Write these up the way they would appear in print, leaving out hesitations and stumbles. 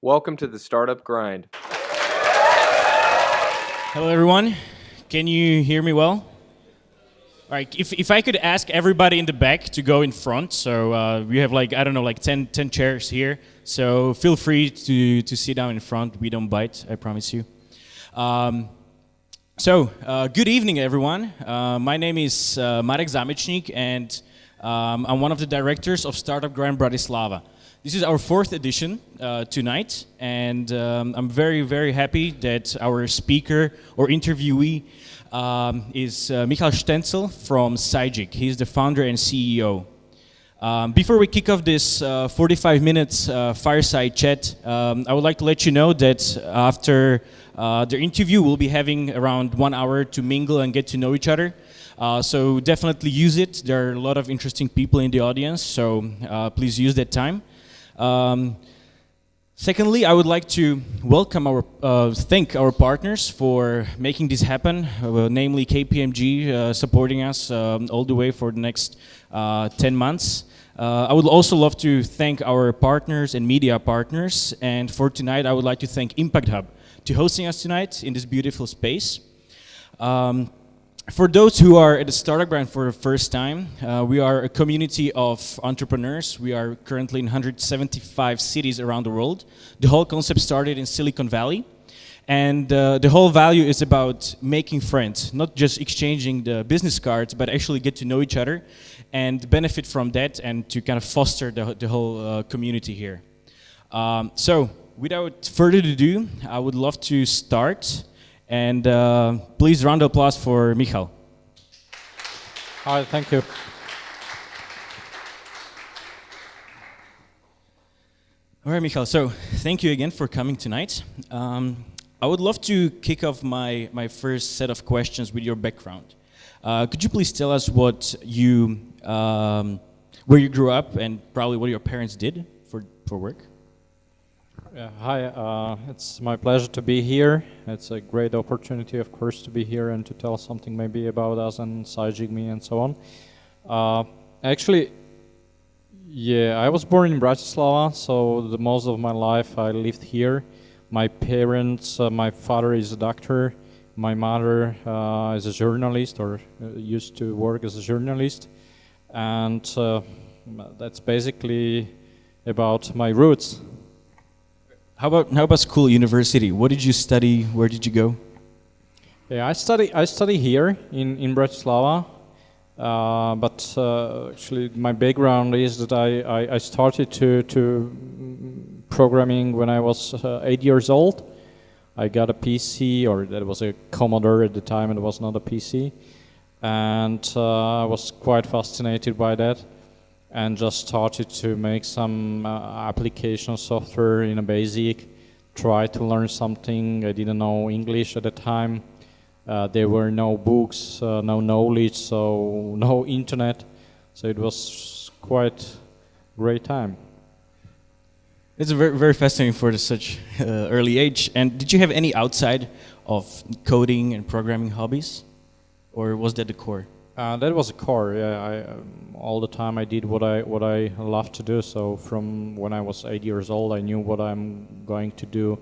Welcome to the Startup Grind. Hello, everyone. Can you hear me well? All right. If I could ask everybody in the back to go in front, so we have like 10 chairs here. So feel free to sit down in front. We don't bite, I promise you. Good evening, everyone. My name is Marek Zamečník, and I'm one of the directors of Startup Grind Bratislava. This is our fourth edition tonight, and I'm very, very happy that our speaker or interviewee is Michal Stencl from Sygic. He's the founder and CEO. Before we kick off this 45 minutes fireside chat, I would like to let you know that after the interview, we'll be having around 1 hour to mingle and get to know each other. So definitely use it. There are a lot of interesting people in the audience, so please use that time. Secondly, I would like to thank our partners for making this happen, namely KPMG supporting us all the way for the next 10 months. I would also love to thank our partners and media partners, and for tonight I would like to thank Impact Hub to hosting us tonight in this beautiful space. For those who are at the Startup Grind for the first time, we are a community of entrepreneurs. We are currently in 175 cities around the world. The whole concept started in Silicon Valley, and the whole value is about making friends, not just exchanging the business cards, but actually get to know each other and benefit from that and to kind of foster the whole community here. So without further ado, I would love to start. And please round of applause for Michal. Hi, thank you. All right, Michal, so thank you again for coming tonight. I would love to kick off my first set of questions with your background. Could you please tell us where you grew up and probably what your parents did for work? Hi, it's my pleasure to be here. It's a great opportunity, of course, to be here and to tell something maybe about us and Sygic, me, and so on. Actually, I was born in Bratislava, so the most of my life I lived here. My parents, my father is a doctor, my mother is a journalist or used to work as a journalist, and that's basically about my roots. How about school, university? What did you study? Where did you go? Yeah, I study here in Bratislava, but actually my background is that I started to programming when I was 8 years old. I got a PC, or that was a Commodore at the time, it was not a PC, and I was quite fascinated by that. And just started to make some application software in a basic, try to learn something. I didn't know English at the time. There were no books, no knowledge, so no internet. So it was quite great time. It's very, very fascinating for such early age. And did you have any outside of coding and programming hobbies? Or was that the core? That was a core. Yeah, all the time I did what I love to do. So from when I was 8 years old, I knew what I'm going to do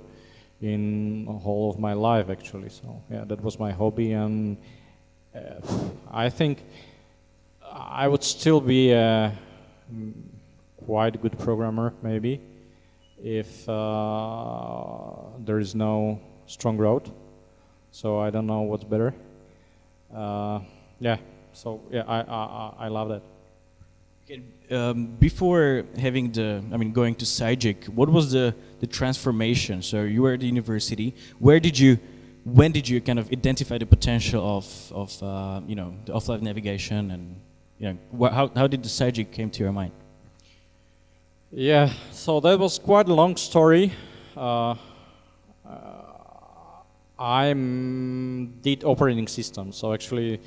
in the whole of my life, actually. So yeah, that was my hobby, and I think I would still be a quite good programmer, maybe, if there is no strong road. So I don't know what's better. So I love that. Okay, before going to Sygic, what was the transformation? So you were at the university. When did you kind of identify the potential of the offline navigation, and how did the Sygic came to your mind? Yeah, so that was quite a long story. I did operating systems, so actually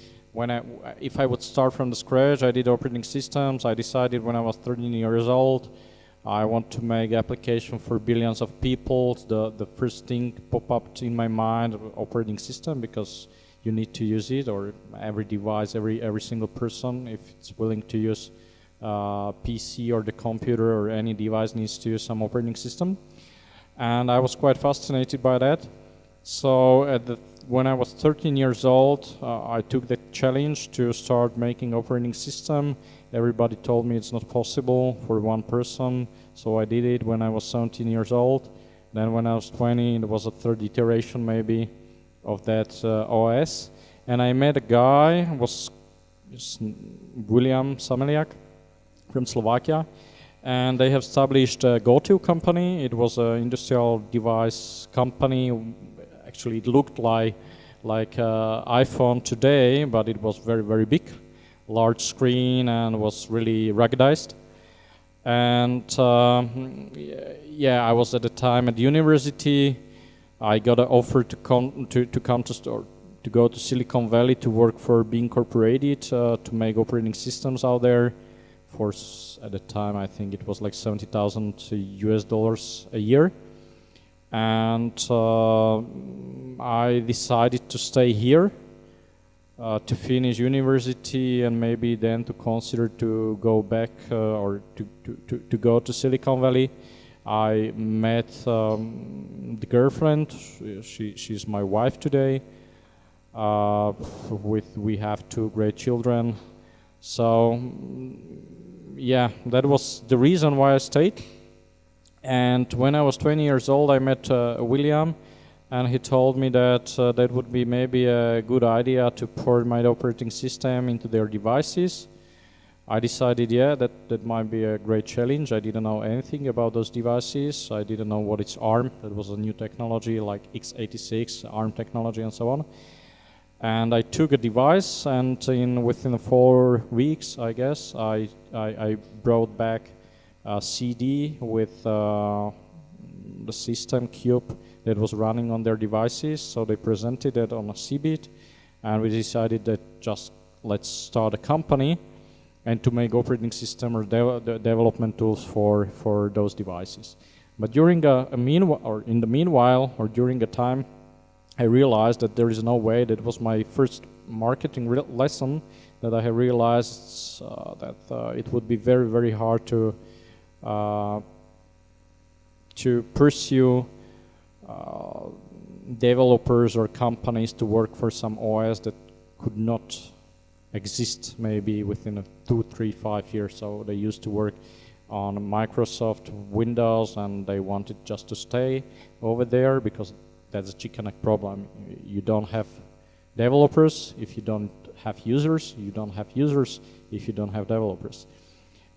if I would start from the scratch, I did operating systems. I decided when I was 13 years old, I want to make application for billions of people. The first thing pop up in my mind, operating system, because you need to use it, or every device, every single person, if it's willing to use PC or the computer or any device, needs to use some operating system. and I was quite fascinated by that. So when I was 13 years old, I took the challenge to start making operating system. Everybody told me it's not possible for one person, so I did it when I was 17 years old. Then when I was 20, it was a third iteration maybe of that OS. And I met a guy, was William Sameliak from Slovakia, and they have established a GoTo company. It was an industrial device company. Actually, it looked like iPhone today, but it was very, very big, large screen, and was really ruggedized. And yeah, I was at the time at university. I got an offer to go to Silicon Valley to work for Being Incorporated to make operating systems out there. At the time, I think it was like $70,000 a year. And I decided to stay here to finish university and maybe then to consider to go back or to go to Silicon Valley. I met the girlfriend. She's my wife today. We have two great children. So yeah, that was the reason why I stayed. And when I was 20 years old, I met William, and he told me that that would be maybe a good idea to port my operating system into their devices. I decided, yeah, that might be a great challenge. I didn't know anything about those devices. I didn't know what is ARM. That was a new technology like x86, ARM technology, and so on. And I took a device, and within 4 weeks, I guess, I brought back a CD with the system cube that was running on their devices. So they presented it on a CeBIT, and we decided that just let's start a company and to make operating system or development tools for those devices. But during in the meanwhile, or during a time, I realized that there is no way. That was my first marketing lesson, that I have realized that it would be very, very hard to pursue developers or companies to work for some OS that could not exist maybe within 2, 3, 5 years. So they used to work on Microsoft Windows, and they wanted just to stay over there because that's a chicken egg problem. You don't have developers if you don't have users. You don't have users if you don't have developers.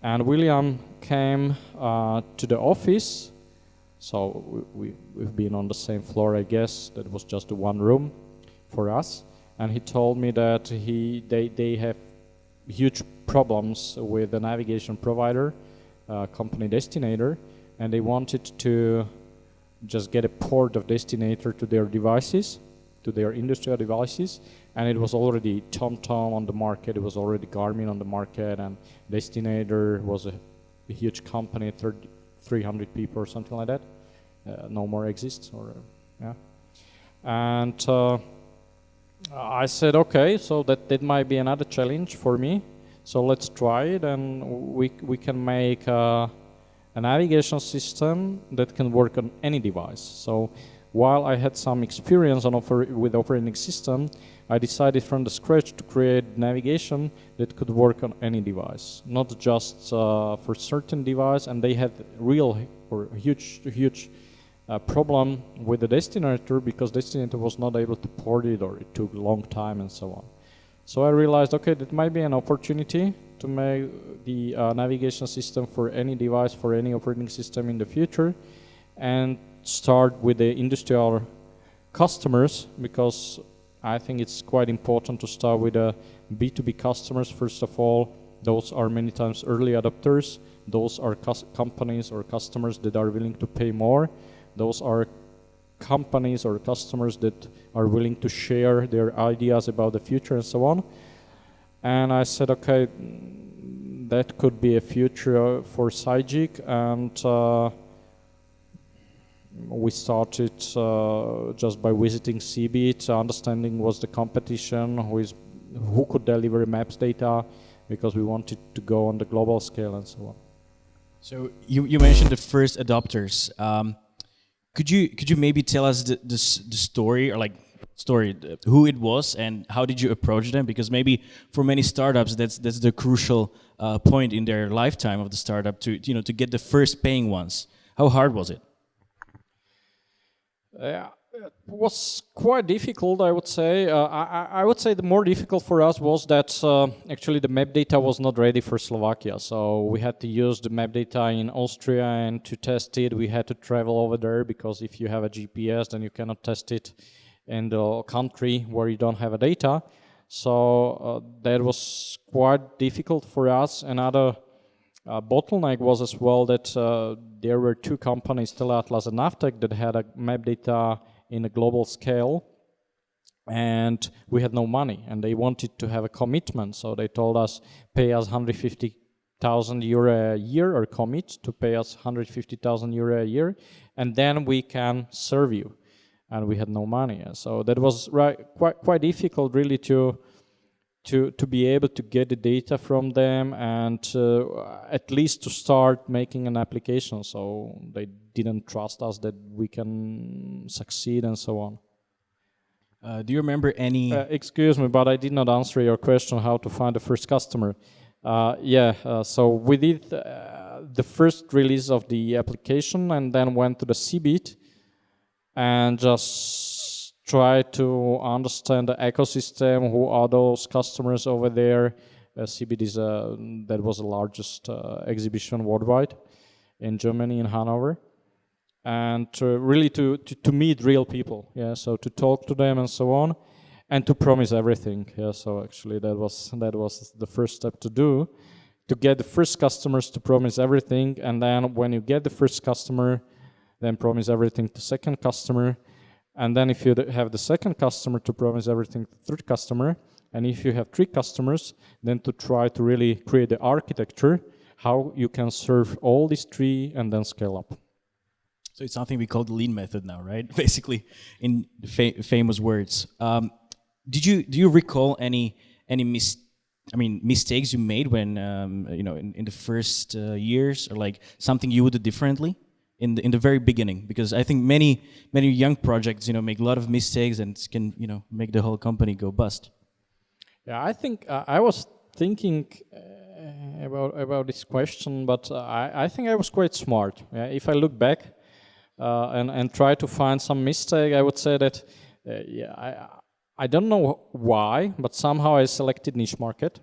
And William came to the office. So we've been on the same floor, I guess. That was just one room for us. And he told me that they have huge problems with the navigation provider, company Destinator, and they wanted to just get a port of Destinator to their devices, to their industrial devices, and it was already TomTom on the market, it was already Garmin on the market, and Destinator was a huge company, 300 people or something like that. No more exists, or yeah. And I said, okay, so that might be another challenge for me. So let's try it, and we can make a navigation system that can work on any device. So while I had some experience with operating system, I decided from the scratch to create navigation that could work on any device, not just for certain device. And they had huge problem with the Destinator, because Destinator was not able to port it, or it took a long time and so on. So I realized, okay, that might be an opportunity to make the navigation system for any device, for any operating system in the future, and start with the industrial customers, because I think it's quite important to start with B2B customers. First of all, those are many times early adopters. Those are companies or customers that are willing to pay more. Those are companies or customers that are willing to share their ideas about the future and so on. And I said, okay, that could be a future for Sygic, and we started just by visiting CeBIT, understanding what's the competition, who could deliver maps data, because we wanted to go on the global scale and so on. So you mentioned the first adopters. Could you maybe tell us the story, or like who it was and how did you approach them? Because maybe for many startups that's the crucial point in their lifetime of the startup to to get the first paying ones. How hard was it? Yeah, it was quite difficult, I would say. I would say the more difficult for us was that actually the map data was not ready for Slovakia. So we had to use the map data in Austria, and to test it, we had to travel over there, because if you have a GPS, then you cannot test it in the country where you don't have a data. So that was quite difficult for us. Another bottleneck was as well that there were two companies, Atlas and Navtec, that had a map data in a global scale, and we had no money, and they wanted to have a commitment. So they told us, pay us 150,000 euro a year, or commit to pay us 150,000 euro a year, and then we can serve you. And we had no money. So that was quite difficult, really, to be able to get the data from them, and at least to start making an application. So they didn't trust us that we can succeed, and so on. Do you remember any? Excuse me, but I did not answer your question how to find the first customer. So we did the first release of the application, and then went to the CeBIT and just try to understand the ecosystem. Who are those customers over there? CeBIT is that was the largest exhibition worldwide in Germany, in Hanover, and really to meet real people. Yeah, so to talk to them and so on, and to promise everything. Yeah, so actually that was the first step to do, to get the first customers to promise everything, and then when you get the first customer, then promise everything to second customer, and then if you have the second customer, to promise everything to third customer, and if you have three customers, then to try to really create the architecture how you can serve all these three, and then scale up. So it's something we call the lean method now, right? Basically, in famous words. Do you recall any mistakes you made when in the first years, or like something you would do differently in the very beginning? Because I think many young projects make a lot of mistakes, and can make the whole company go bust. Yeah, I think I was thinking about this question, but I think I was quite smart. Yeah, if I look back and try to find some mistake, I would say that I don't know why, but somehow I selected niche market.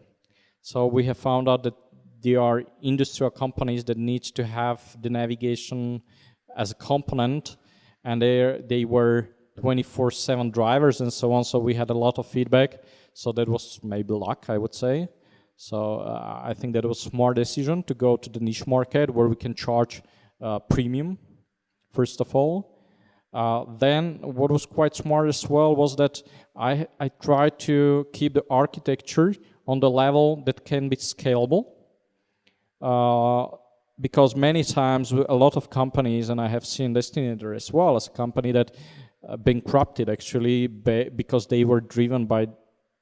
So we have found out that there are industrial companies that need to have the navigation as a component, and they were 24/7 drivers and so on. So we had a lot of feedback. So that was maybe luck, I would say. So I think that was a smart decision to go to the niche market, where we can charge premium, first of all. Then what was quite smart as well was that I tried to keep the architecture on the level that can be scalable. Because many times a lot of companies, and I have seen Destinator as well as a company that bankrupted actually because they were driven by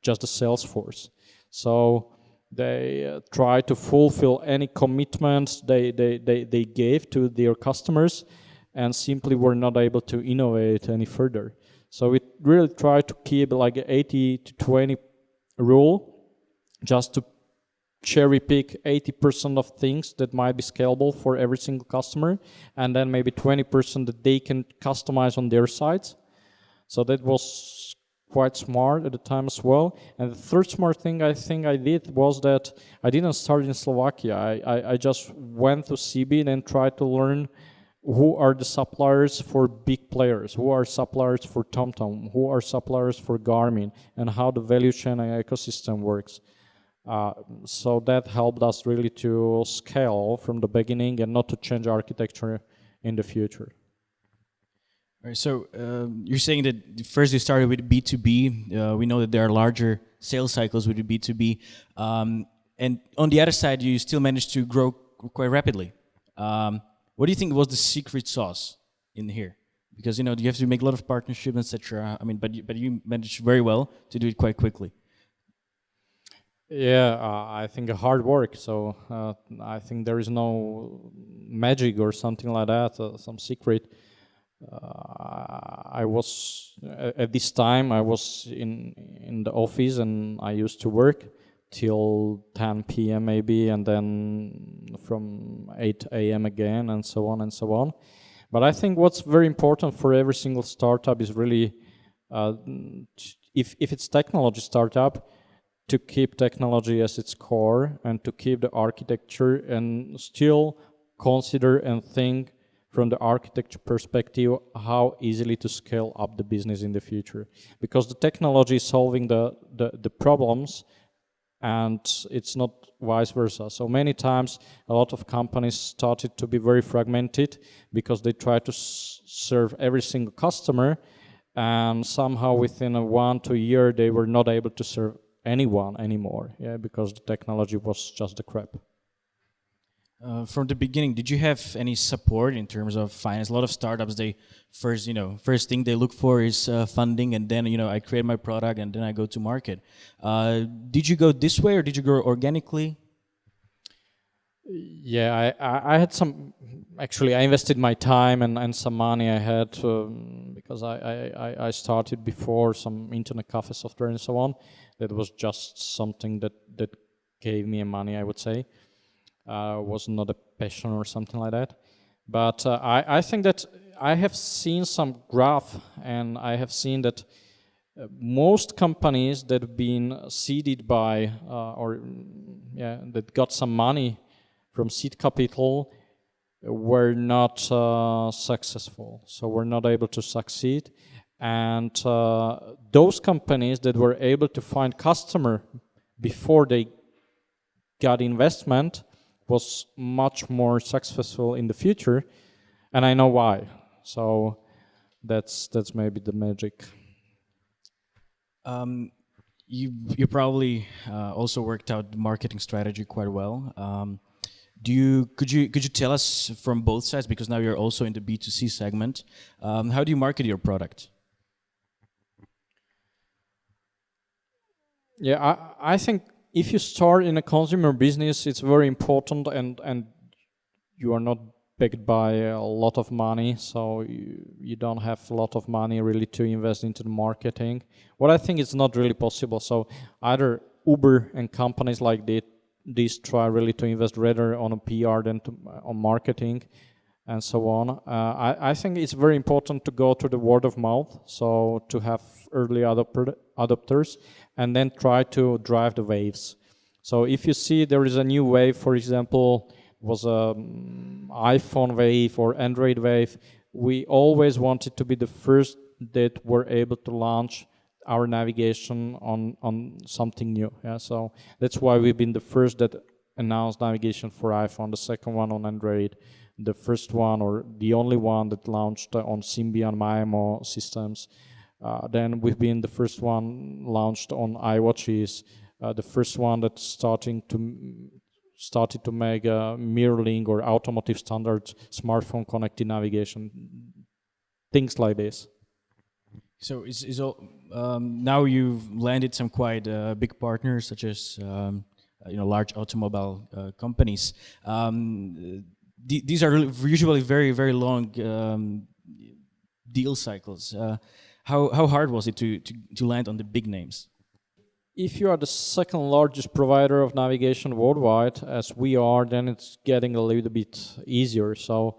just the sales force. So they try to fulfill any commitments they gave to their customers, and simply were not able to innovate any further. So we really try to keep like an 80-20 rule, just to cherry pick 80% of things that might be scalable for every single customer, and then maybe 20% that they can customize on their sides. So that was quite smart at the time as well. And the third smart thing I think I did was that I didn't start in Slovakia. I just went to CeBIT and tried to learn who are the suppliers for big players, who are suppliers for TomTom, who are suppliers for Garmin, and how the value chain and ecosystem works. So that helped us really to scale from the beginning and not to change architecture in the future. All right, so you're saying that first you started with B2B. We know that there are larger sales cycles with B2B. And on the other side, you still managed to grow quite rapidly. What do you think was the secret sauce in here? Because you have to make a lot of partnerships, etc. I mean, but you managed very well to do it quite quickly. Yeah, I think hard work. So I think there is no magic or something like that, some secret. I was at this time I was in the office, and I used to work till 10 p.m. maybe, and then from 8 a.m. again, and so on and so on. But I think what's very important for every single startup is really, if it's technology startup, to keep technology as its core and to keep the architecture, and still consider and think from the architecture perspective how easily to scale up the business in the future, because the technology is solving the problems, and it's not vice versa. So many times a lot of companies started to be very fragmented because they try to serve every single customer, and somehow within a 1 to 2 year they were not able to serve anyone anymore, because the technology was just the crap. From the beginning, did you have any support in terms of finance? A lot of startups, they first thing they look for is funding, and then I create my product and then I go to market. Did you go this way, or did you go organically? Yeah, I had some. Actually, I invested my time and some money I had because I started before some internet cafe software and so on. That was just something that gave me money, I would say. Was not a passion or something like that. But I think that I have seen some graph, and I have seen that most companies that have been seeded by that got some money from seed capital were not successful, so were not able to succeed. And those companies that were able to find customer before they got investment was much more successful in the future, and I know why. So that's maybe the magic. You probably also worked out the marketing strategy quite well. Could you tell us from both sides, because now you're also in the B2C segment, how do you market your product? Yeah, I think if you start in a consumer business, it's very important, and you are not backed by a lot of money, so you don't have a lot of money really to invest into the marketing. What I think is not really possible. So either Uber and companies like these try really to invest rather on a PR than on marketing and so on. I think it's very important to go to the word of mouth, so to have early adopters, and then try to drive the waves. So if you see there is a new wave, for example, was a iPhone wave or Android wave, we always wanted to be the first that were able to launch our navigation on something new. Yeah, so that's why we've been the first that announced navigation for iPhone, the second one on Android, the first one or the only one that launched on Symbian MyMO systems. Then we've been the first one launched on iWatches, the first one that started to make a mirroring or automotive standard smartphone connected navigation, things like this. So now you've landed some quite big partners, such as large automobile companies. These are usually very, very long deal cycles. How hard was it to land on the big names? If you are the second largest provider of navigation worldwide, as we are, then it's getting a little bit easier. So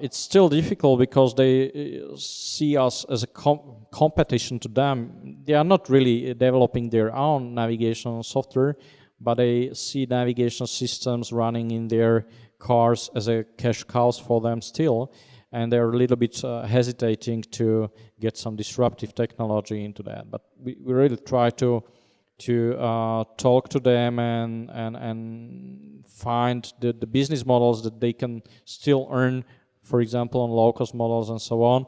it's still difficult because they see us as a competition to them. They are not really developing their own navigation software, but they see navigation systems running in their cars as a cash cows for them still, and they're a little bit hesitating to get some disruptive technology into that. But we really try to talk to them and find the business models that they can still earn, for example, on low-cost models and so on.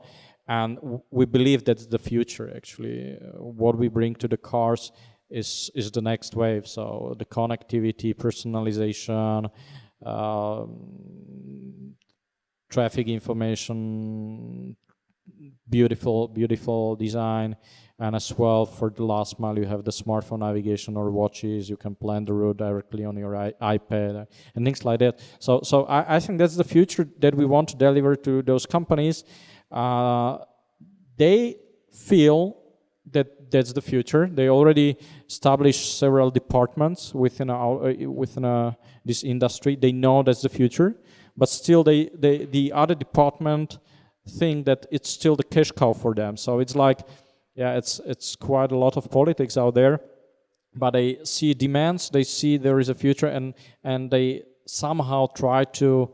And we believe that's the future, actually. What we bring to the cars is the next wave. So the connectivity, personalization, traffic information, beautiful design, and as well for the last mile you have the smartphone navigation or watches. You can plan the route directly on your iPad and things like that. So I think that's the future that we want to deliver to those companies. They feel that that's the future. They already established several departments within this industry. They know that's the future, but still the other department think that it's still the cash cow for them. So it's like, yeah, it's quite a lot of politics out there, but they see demands, they see there is a future, and they somehow try to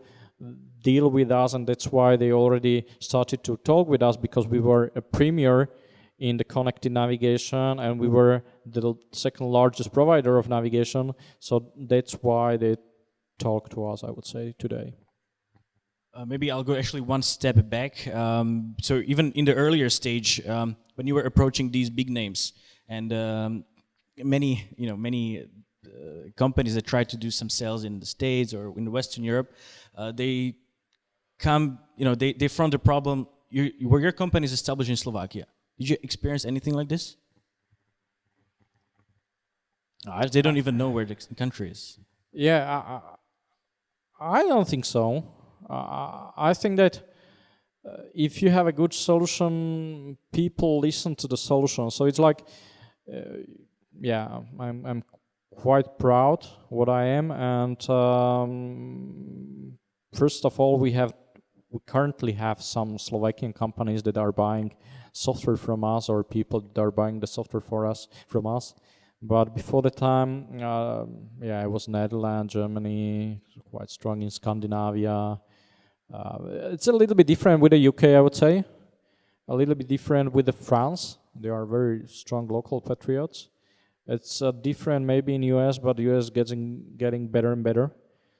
deal with us, and that's why they already started to talk with us, because we were a premier in the connected navigation, and we were the second largest provider of navigation. So that's why they talk to us, I would say, today. Maybe I'll go actually one step back. So even in the earlier stage, when you were approaching these big names, and many companies that try to do some sales in the States or in Western Europe, they come, they front the problem. Were your company is established in Slovakia? Did you experience anything like this? They don't even know where the country is. Yeah, I don't think so. I think that if you have a good solution, people listen to the solution. So it's like, yeah, I'm quite proud what I am, and first of all, we currently have some Slovakian companies that are buying software from us, or people that are buying the software from us. But before the time, yeah, it was Netherlands, Germany, quite strong in Scandinavia. It's a little bit different with the UK, I would say. A little bit different with the France. They are very strong local patriots. It's different maybe in US, but the US getting better and better.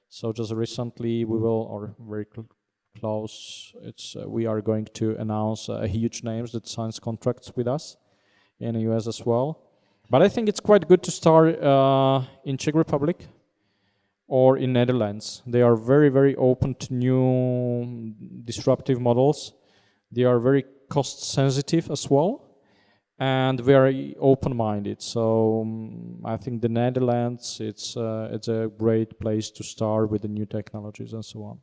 So just recently we will, or very close, we are going to announce huge names that signs contracts with us in the US as well. But I think it's quite good to start in Czech Republic or in Netherlands. They are very, very open to new disruptive models. They are very cost sensitive as well, and very open-minded. So I think the Netherlands, it's a great place to start with the new technologies and so on.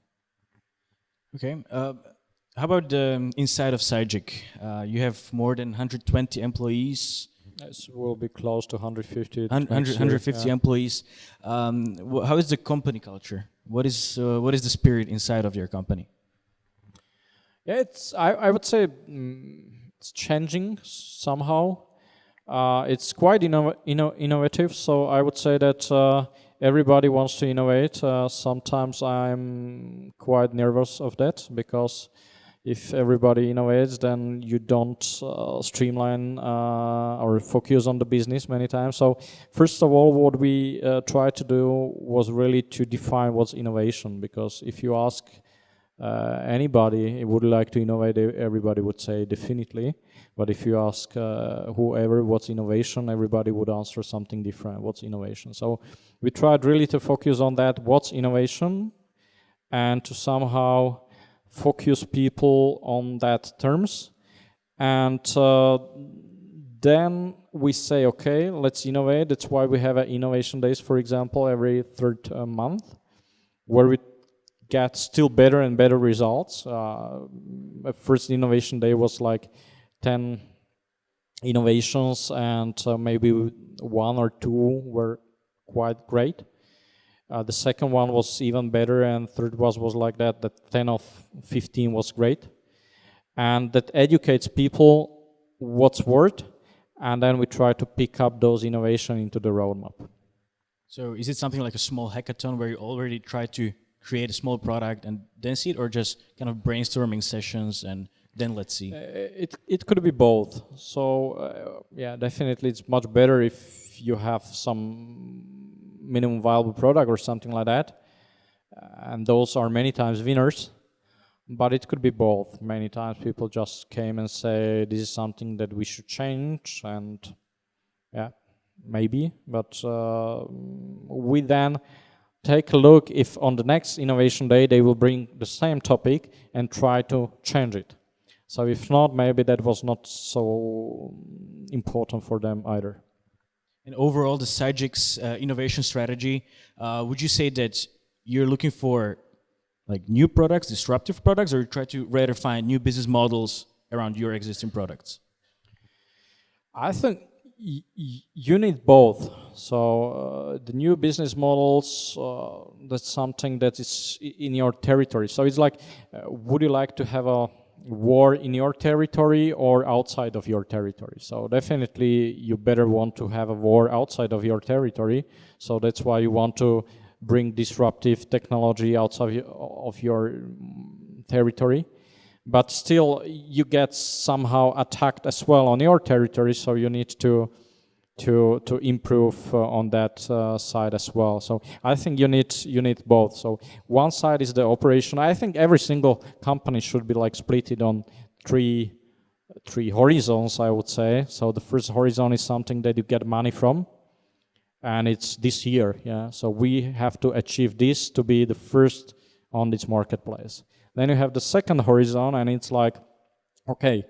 Okay. How about the inside of Sygic? You have more than 120 employees. Yes, we'll be close to 150. 150 employees. How is the company culture? What is the spirit inside of your company? Yeah, I would say it's changing somehow. It's quite innovative. So I would say that everybody wants to innovate. Sometimes I'm quite nervous of that, because if everybody innovates, then you don't streamline or focus on the business many times. So first of all, what we tried to do was really to define what's innovation, because if you ask anybody would like to innovate, everybody would say definitely. But if you ask whoever what's innovation, everybody would answer something different. What's innovation? So we tried really to focus on that, what's innovation, and to somehow focus people on that terms. And then we say, okay, let's innovate. That's why we have innovation days, for example, every third month, where we get still better and better results. First innovation day was like 10 innovations, and maybe one or two were quite great. The second one was even better, and third was like that 10 of 15 was great. And that educates people what's worth, and then we try to pick up those innovation into the roadmap. So is it something like a small hackathon where you already try to create a small product and then see it, or just kind of brainstorming sessions and then let's see? It could be both. So yeah, definitely it's much better if you have some minimum viable product or something like that, and those are many times winners. But it could be both. Many times people just came and say this is something that we should change, and yeah, maybe. But we then take a look if on the next innovation day they will bring the same topic and try to change it. So if not, maybe that was not so important for them either. And overall, the Sygic's innovation strategy, would you say that you're looking for like new products, disruptive products, or you try to rather find new business models around your existing products? I think you need both. So the new business models, that's something that is in your territory. So it's like, would you like to have a war in your territory or outside of your territory? So definitely you better want to have a war outside of your territory. So that's why you want to bring disruptive technology outside of your territory. But still you get somehow attacked as well on your territory, so you need to improve on that side as well. So I think you need both. So one side is the operation. I think every single company should be like splitted on three horizons, I would say. So the first horizon is something that you get money from, and it's this year. Yeah. So we have to achieve this to be the first on this marketplace. Then you have the second horizon, and it's like, okay,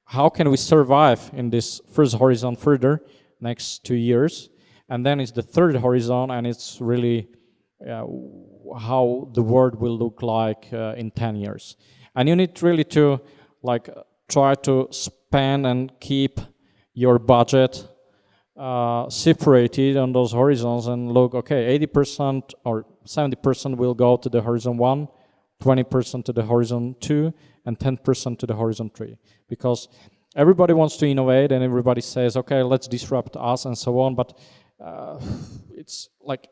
how can we survive in this first horizon further next 2 years? And then it's the third horizon, and it's really how the world will look like in 10 years. And you need really to like try to spend and keep your budget separated on those horizons and look, okay, 80% or 70% will go to the horizon 1, 20% to the horizon 2, and 10% to the horizon 3. Because everybody wants to innovate and everybody says, okay, let's disrupt us and so on. But it's like,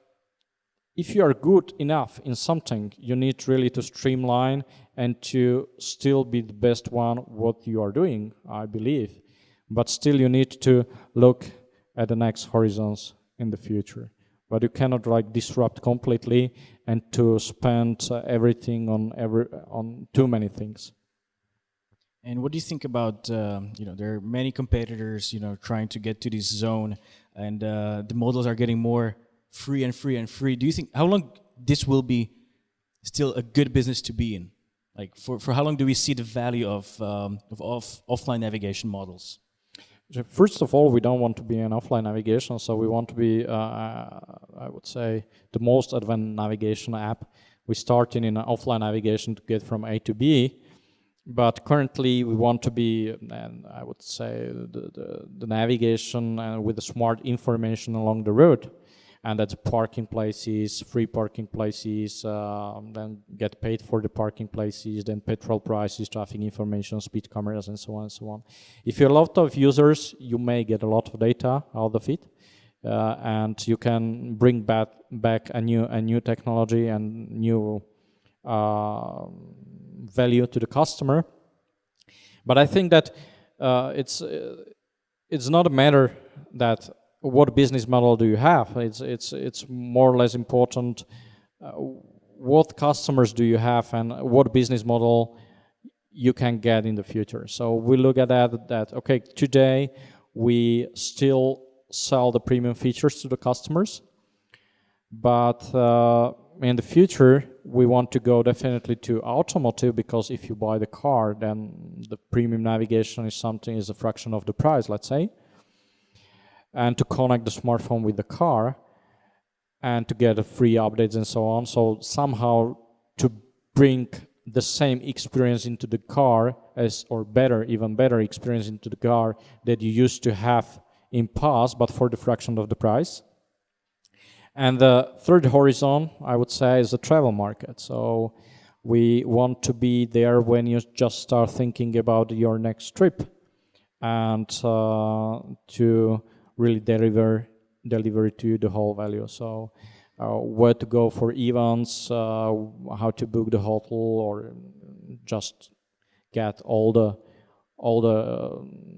if you are good enough in something, you need really to streamline and to still be the best one what you are doing, I believe. But still you need to look at the next horizons in the future. But you cannot like disrupt completely and to spend everything on too many things. And what do you think about, there are many competitors, trying to get to this zone, and the models are getting more free and free and free. Do you think, how long this will be still a good business to be in? Like, for how long do we see the value of offline navigation models? First of all, we don't want to be an offline navigation, so we want to be, I would say, the most advanced navigation app. We started in an offline navigation to get from A to B, but currently we want to be, and I would say, the navigation with the smart information along the road. And that's parking places, free parking places, then get paid for the parking places, then petrol prices, traffic information, speed cameras, and so on and so on. If you're a lot of users, you may get a lot of data out of it, and you can bring back a new technology and new value to the customer. But I think that it's not a matter that what business model do you have. It's more or less important what customers do you have and what business model you can get in the future. So we look at that okay, today we still sell the premium features to the customers, but in the future we want to go definitely to automotive, because if you buy the car, then the premium navigation is a fraction of the price, let's say. And to connect the smartphone with the car and to get free updates and so on. So somehow to bring the same experience into the car even better experience into the car that you used to have in past, but for the fraction of the price. And the third horizon, I would say, is the travel market. So we want to be there when you just start thinking about your next trip, and to really deliver to you the whole value. So where to go for events, how to book the hotel, or just get all the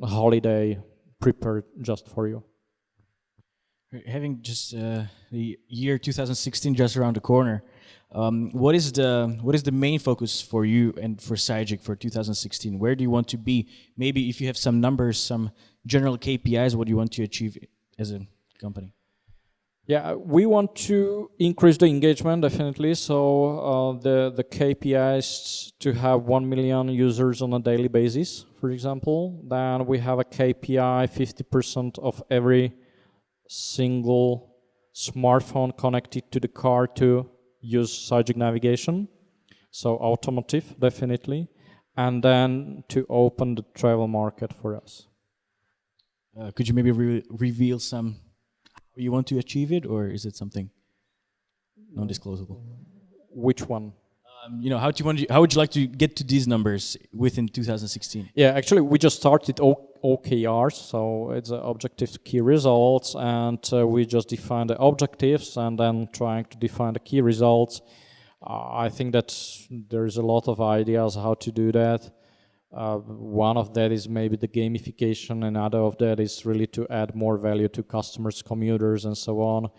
holiday prepared just for you. Having just the year 2016 just around the corner, what is the main focus for you and for Sygic for 2016? Where do you want to be? Maybe if you have some numbers, some general KPIs, what do you want to achieve as a company? Yeah, we want to increase the engagement, definitely. So the KPIs to have 1 million users on a daily basis, for example. Then we have a KPI 50% of every single smartphone connected to the car to use Sygic navigation. So automotive, definitely. And then to open the travel market for us. Could you maybe reveal some how you want to achieve it, or is it something non-disclosable? Which one? How would you like to get to these numbers within 2016? Yeah, actually, we just started OKRs, so it's objectives, key results, and we just define the objectives and then trying to define the key results. I think that there's a lot of ideas how to do that. One of that is maybe the gamification, another of that is really to add more value to customers, commuters, and so on.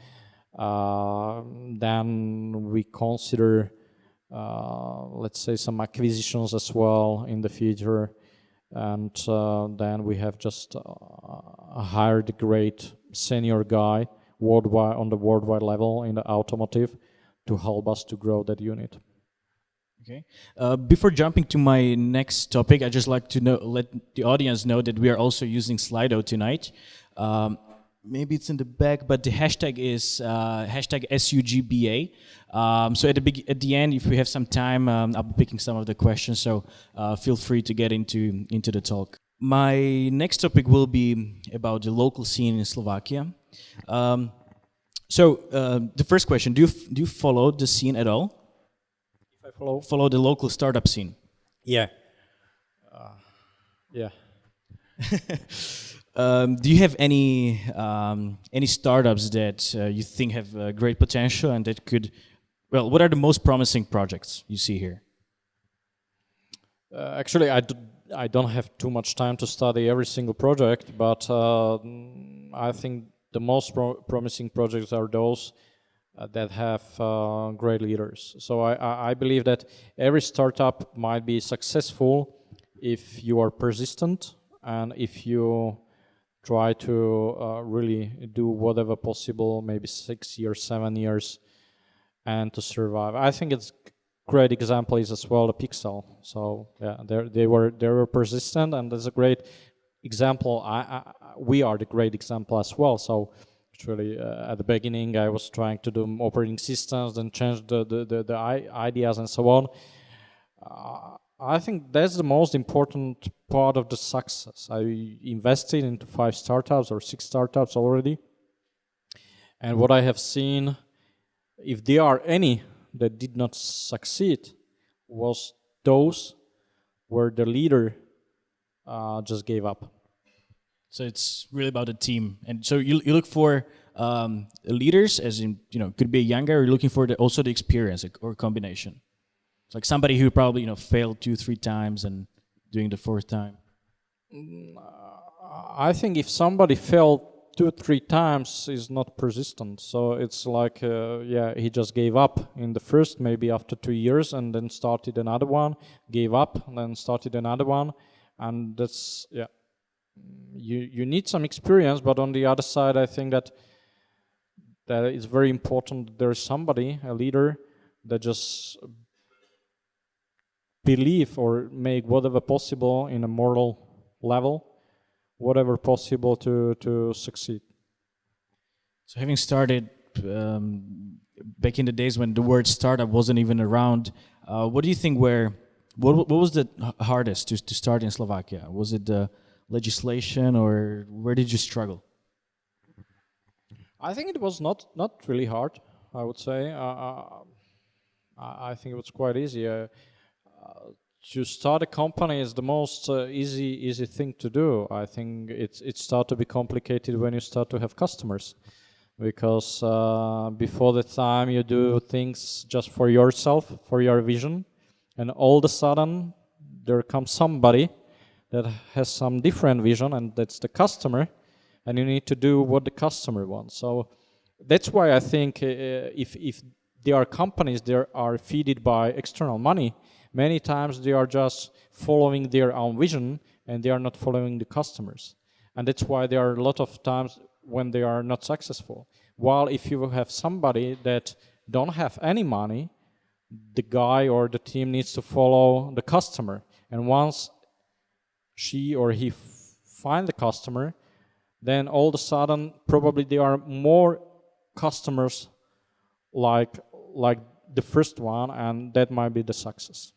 Then we consider, let's say, some acquisitions as well in the future. And then we have just hired a great senior guy worldwide on the worldwide level in the automotive to help us to grow that unit. Okay. Before jumping to my next topic, I just like to let the audience know that we are also using Slido tonight. Maybe it's in the back, but the hashtag is hashtag SUGBA. So at the end, if we have some time, I'll be picking some of the questions. So feel free to get into the talk. My next topic will be about the local scene in Slovakia. So the first question: Do you follow the scene at all? If I follow the local startup scene? Yeah. Yeah. Do you have any startups that you think have great potential and that could, well, what are the most promising projects you see here? Actually, I don't have too much time to study every single project, but I think the most promising projects are those that have great leaders. So I believe that every startup might be successful if you are persistent and if you try to really do whatever possible, maybe 6 years, 7 years, and to survive. I think it's great example is as well the Pixel. So yeah, they were persistent, and that's a great example. We are the great example as well. So actually, at the beginning, I was trying to do operating systems, then change the ideas and so on. I think that's the most important part of the success. I invested into 5 startups or 6 startups already. And what I have seen, if there are any that did not succeed, was those where the leader just gave up. So it's really about the team. And so you look for leaders, as in, could be a younger, or you're looking for also the experience or a combination. It's like somebody who probably, failed 2-3 times and doing the 4th time. I think if somebody failed 2-3 times is not persistent. So it's like, he just gave up in the first, maybe after 2 years, and then started another one, gave up, and then started another one. And that's, you need some experience, but on the other side, I think that it's very important that there is somebody, a leader, that just believe or make whatever possible in a moral level, whatever possible to succeed. So having started back in the days when the word startup wasn't even around, what do you think what was the hardest to start in Slovakia? Was it the legislation, or where did you struggle? I think it was not really hard, I would say. I think it was quite easy. To start a company is the most easy thing to do. I think it starts to be complicated when you start to have customers, because before the time you do things just for yourself, for your vision, and all of a sudden there comes somebody that has some different vision, and that's the customer, and you need to do what the customer wants. So that's why I think if there are companies that are fed by external money, many times they are just following their own vision and they are not following the customers. And that's why there are a lot of times when they are not successful. While if you have somebody that don't have any money, the guy or the team needs to follow the customer. And once she or he find the customer, then all of a sudden probably there are more customers like the first one, and that might be the success.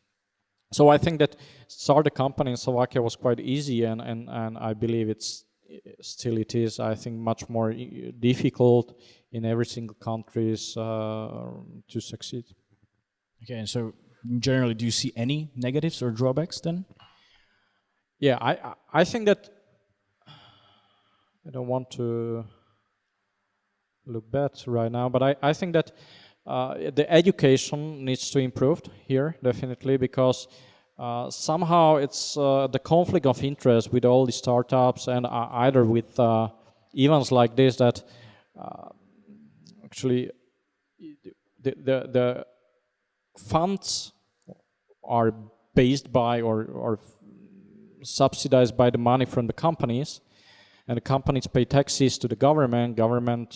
So I think that start a company in Slovakia was quite easy, and I believe it is. I think much more difficult in every single countries to succeed. Okay, and so generally, do you see any negatives or drawbacks then? Yeah, I think that I don't want to look bad right now, but I think that the education needs to improve here, definitely, because somehow it's the conflict of interest with all the startups and either with events like this that actually the funds are based by or subsidized by the money from the companies, and the companies pay taxes to the government. Government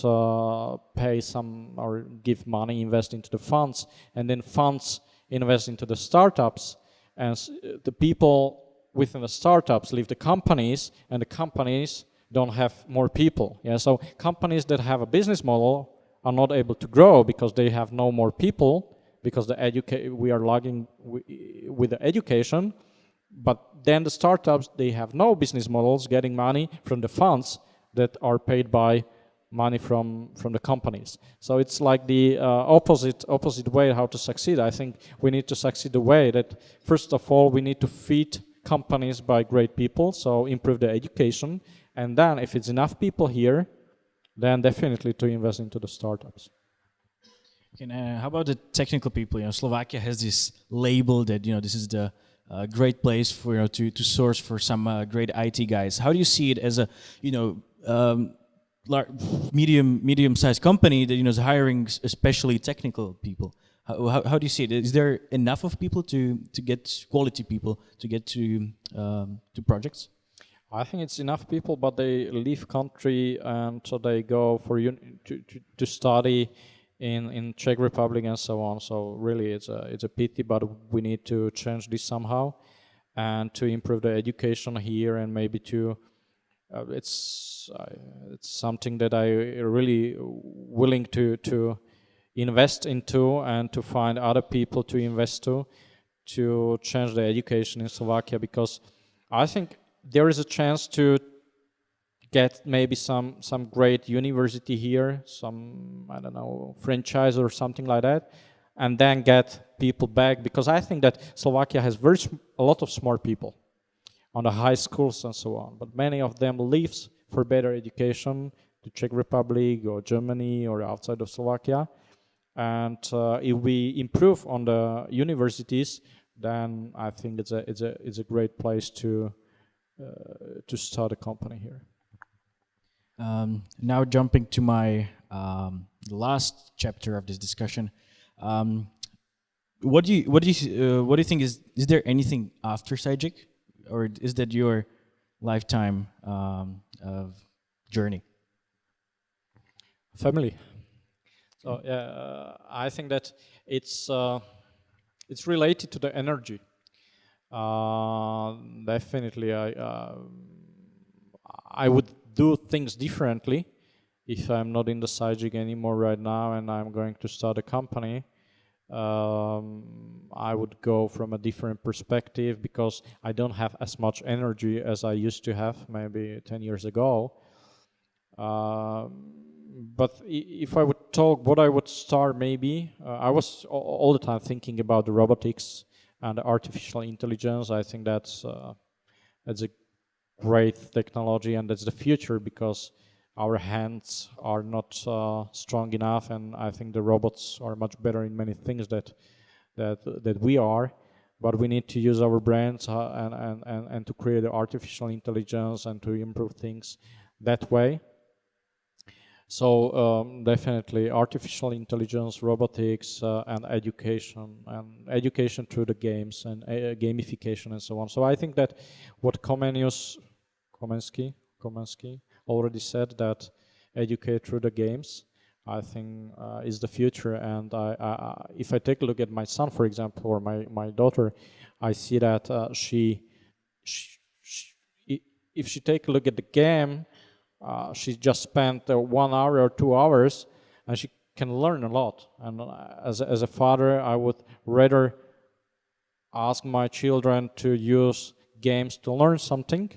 pay some or give money, invest into the funds, and then funds invest into the startups, and the people within the startups leave the companies, and the companies don't have more people. Yeah, so companies that have a business model are not able to grow because they have no more people, because we are lagging with the education. But then the startups, they have no business models, getting money from the funds that are paid by money from the companies. So it's like the opposite way how to succeed. I think we need to succeed the way that, first of all, we need to feed companies by great people, so improve the education, and then if it's enough people here, then definitely to invest into the startups. And how about the technical people? Slovakia has this label that this is the great place for to source for some great IT guys. How do you see it as a medium-sized company that is hiring especially technical people? How do you see it? Is there enough of people to get quality people to get to projects? I think it's enough people, but they leave country and so they go for to study in Czech Republic and so on. So really it's a pity, but we need to change this somehow and to improve the education here, and maybe to it's something that I really willing to invest into, and to find other people to invest to change the education in Slovakia, because I think there is a chance to get maybe some great university here, some, I don't know, franchise or something like that, and then get people back, because I think that Slovakia has a lot of smart people on the high schools and so on, but many of them leaves for better education to Czech Republic or Germany or outside of Slovakia, and if we improve on the universities, then I think it's a great place to start a company here. Now jumping to my last chapter of this discussion, what do you think is there anything after Sygic, or is that your lifetime of journey? Family. So I think that it's related to the energy. Definitely, I would do things differently if I'm not in the Sygic anymore right now and I'm going to start a company. I would go from a different perspective, because I don't have as much energy as I used to have maybe 10 years ago. But if I would talk what I would start, maybe I was all the time thinking about the robotics and artificial intelligence. I think that's a great technology, and that's the future, because our hands are not strong enough, and I think the robots are much better in many things that we are, but we need to use our brains and to create the artificial intelligence and to improve things that way. So definitely artificial intelligence, robotics, and education through the games and gamification and so on. So I think that what Komensky already said, that educate through the games, I think is the future. And if I take a look at my son, for example, or my daughter, I see that if she take a look at the game, she just spent 1 hour or 2 hours, and she can learn a lot. And as a father, I would rather ask my children to use games to learn something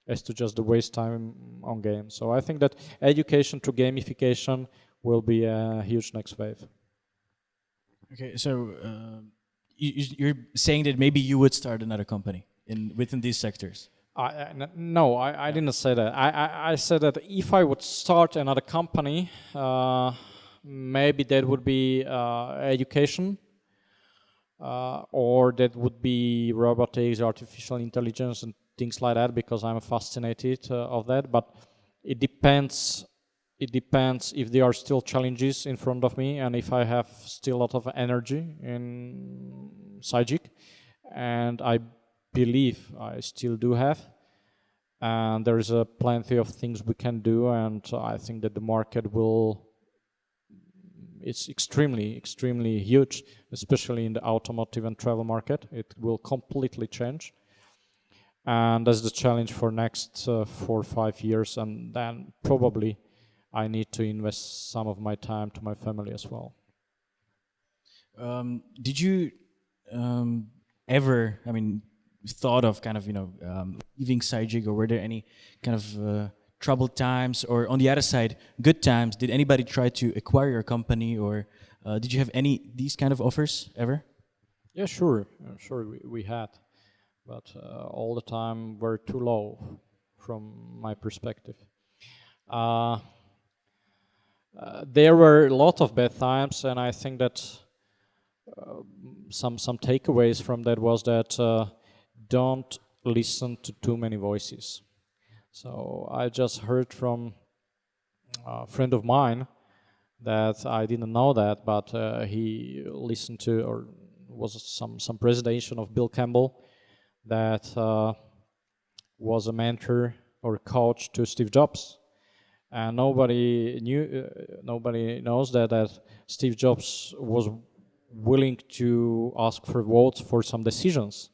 as to just waste time on games. So I think that education through gamification will be a huge next wave. Okay, so you're saying that maybe you would start another company within these sectors. No, I didn't say that. I said that if I would start another company, maybe that would be education, or that would be robotics, artificial intelligence, and things like that, because I'm fascinated of that. But it depends. It depends if there are still challenges in front of me, and if I have still a lot of energy in Sygic, and I believe I still do have. And there is plenty of things we can do, and I think that the market it's extremely huge, especially in the automotive and travel market. It will completely change, and that's the challenge for next 4 or 5 years, and then probably I need to invest some of my time to my family as well. Did you ever, thought of kind of, leaving Sygic, or were there any kind of troubled times, or on the other side, good times? Did anybody try to acquire your company, or did you have these kind of offers ever? Yeah, sure we had, but all the time were too low from my perspective. There were a lot of bad times, and I think that some takeaways from that was that don't listen to too many voices. So I just heard from a friend of mine that I didn't know that, but he listened to, or was some presentation of Bill Campbell, that was a mentor or coach to Steve Jobs. And nobody knows that Steve Jobs was willing to ask for votes for some decisions,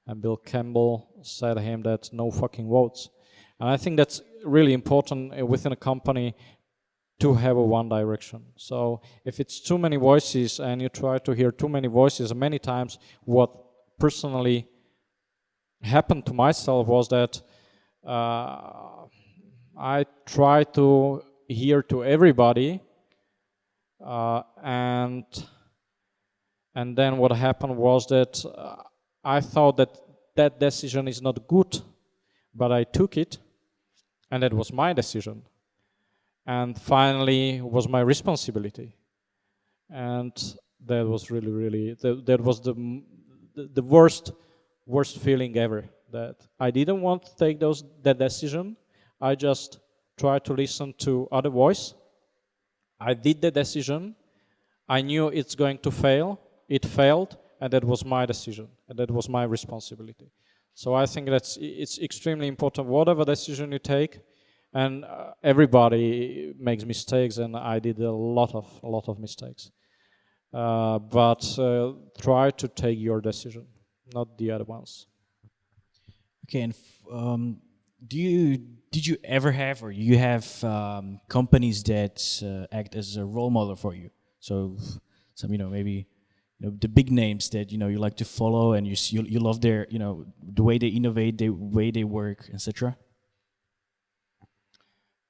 and Bill Campbell said to him that no fucking votes. And I think that's really important within a company to have a one direction. So if it's too many voices and you try to hear too many voices, many times what personally happened to myself was that I try to hear to everybody, and then what happened was that I thought that decision is not good, but I took it, and that was my decision, and finally was my responsibility, and that was really that was the worst feeling ever. That I didn't want to take that decision. I just tried to listen to other voice. I did the decision. I knew it's going to fail. It failed, and that was my decision, and that was my responsibility. So I think it's extremely important, whatever decision you take, and everybody makes mistakes, and I did a lot of mistakes. But try to take your decision, not the other ones. Okay, and did you ever have, or you have companies that act as a role model for you? So some, maybe the big names that you like to follow, and you love their, the way they innovate, the way they work, etc.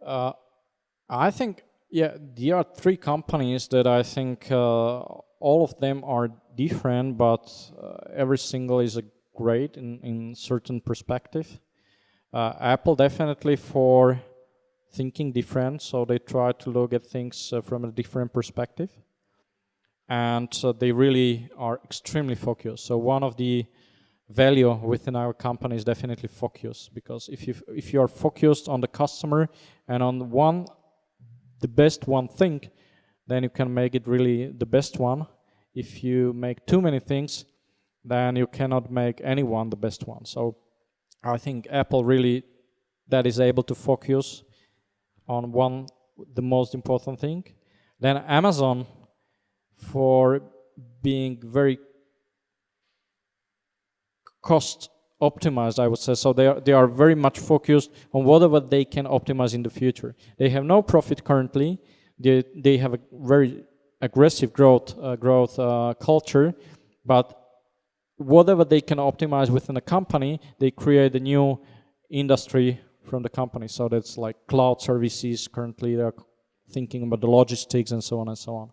I think, there are 3 companies that I think all of them are different, but every single is great in certain perspective. Apple definitely for thinking different, so they try to look at things from a different perspective, and they really are extremely focused. So one of the value within our company is definitely focus, because if you are focused on the customer and on the best one thing, then you can make it really the best one. If you make too many things, then you cannot make anyone the best one. So I think Apple really that is able to focus on the most important thing. Then Amazon for being very cost optimized, I would say. So they are very much focused on whatever they can optimize in the future. They have no profit currently. They have a very aggressive growth culture, but whatever they can optimize within a company, they create a new industry from the company. So that's like cloud services. Currently, they're thinking about the logistics and so on and so on.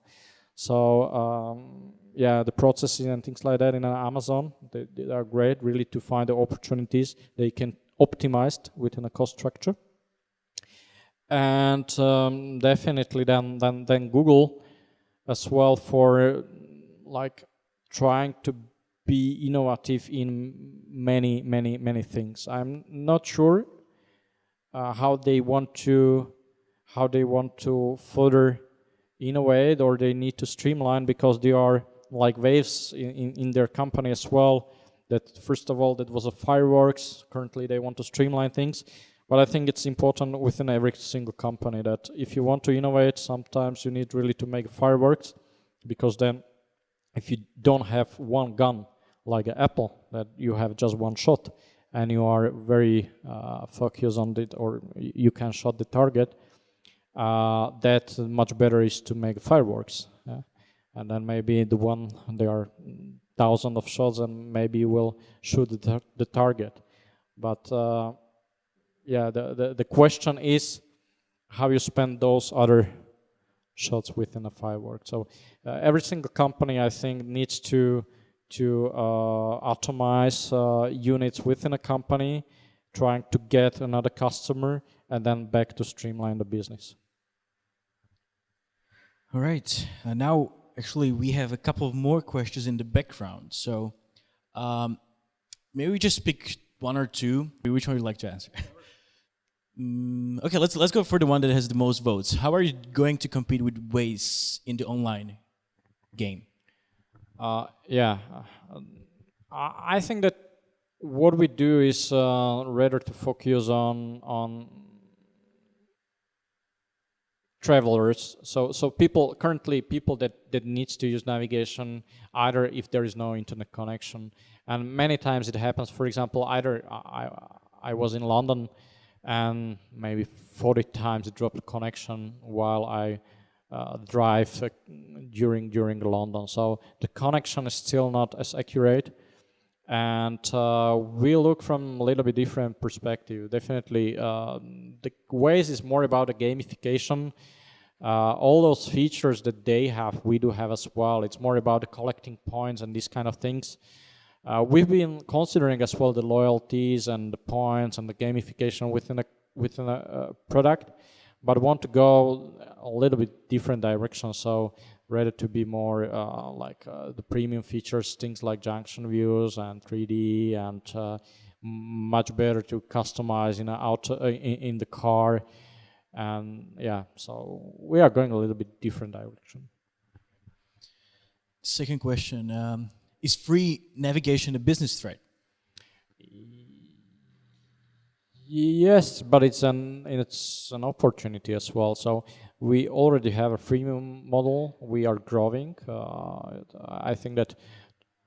So the processing and things like that in Amazon, they are great really to find the opportunities they can optimize within a cost structure. And definitely then Google as well for like trying to be innovative in many things. I'm not sure how they want to further innovate, or they need to streamline, because they are like waves in their company as well. That first of all, that was a fireworks. Currently, they want to streamline things. But I think it's important within every single company that if you want to innovate, sometimes you need really to make fireworks, because then if you don't have one gun like Apple, that you have just one shot and you are very focused on it, or you can shot the target, that much better is to make fireworks. Yeah? And then maybe there are thousands of shots and maybe you will shoot the target. But the question is how you spend those other shots within a firework. So every single company, I think, needs to atomize units within a company, trying to get another customer and then back to streamline the business. All right. Now, actually, we have a couple of more questions in the background. So maybe we just pick one or two. Which one would you like to answer? Okay, let's go for the one that has the most votes. How are you going to compete with Waze in the online game? I think that what we do is rather to focus on travelers. So people that needs to use navigation, either if there is no internet connection, and many times it happens. For example, either I was in London, and maybe 40 times it dropped the connection while I drive during London. So the connection is still not as accurate, and we look from a little bit different perspective. Definitely, the Waze is more about the gamification. All those features that they have, we do have as well. It's more about the collecting points and these kind of things. We've been considering as well the loyalties and the points and the gamification within a product, but want to go a little bit different direction. So rather to be more like the premium features, things like junction views and 3D, and much better to customize in the car. And so we are going a little bit different direction. Second question. Is free navigation a business threat? Yes, but it's an opportunity as well. So we already have a freemium model. We are growing. I think that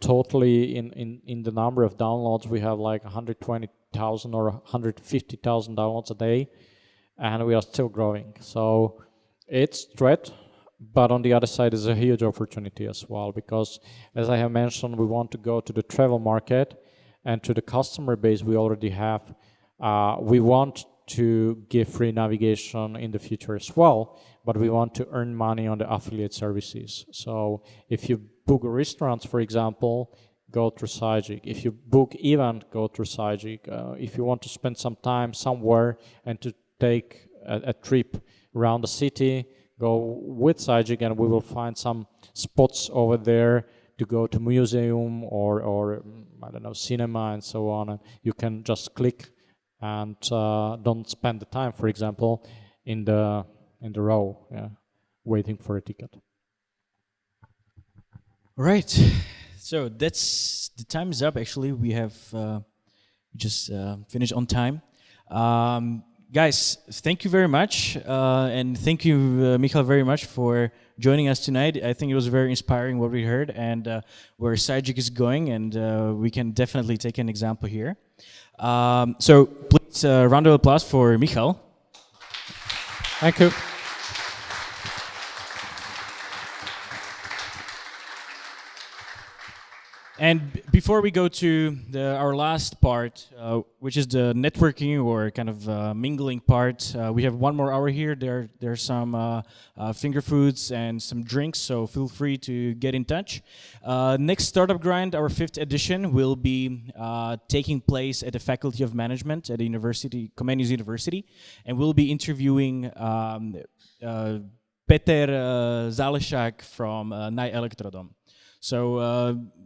totally in the number of downloads, we have like 120,000 or 150,000 downloads a day, and we are still growing. So it's threat. But on the other side is a huge opportunity as well, because as I have mentioned, we want to go to the travel market and to the customer base we already have. We want to give free navigation in the future as well, but we want to earn money on the affiliate services. So if you book restaurants, for example, go through Sygic. If you book event, go through Sygic. If you want to spend some time somewhere and to take a trip around the city, go with Sygic, and we will find some spots over there to go to museum or I don't know, cinema and so on. And you can just click and don't spend the time, for example, in the row, waiting for a ticket. Right. So that's the time is up. Actually, we have just finished on time. Guys, thank you very much, and thank you, Michal, very much for joining us tonight. I think it was very inspiring what we heard, and where Sygic is going, and we can definitely take an example here. So please, round of applause for Michal. Thank you. And before we go to our last part, which is the networking or kind of mingling part, we have 1 more hour here. There's some finger foods and some drinks, so feel free to get in touch. Next Startup Grind, our 5th edition, will be taking place at the Faculty of Management at the University, Comenius University, and we'll be interviewing Peter Zalešák from Naj Elektrodom. So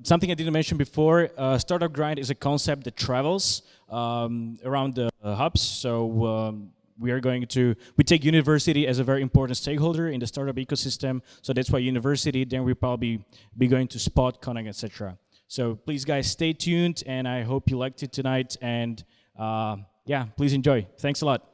something I didn't mention before, Startup Grind is a concept that travels around the hubs. So we take university as a very important stakeholder in the startup ecosystem. So that's why university, then we'll probably be going to Spot, Connect, etc. So please guys, stay tuned, and I hope you liked it tonight. And yeah, please enjoy. Thanks a lot.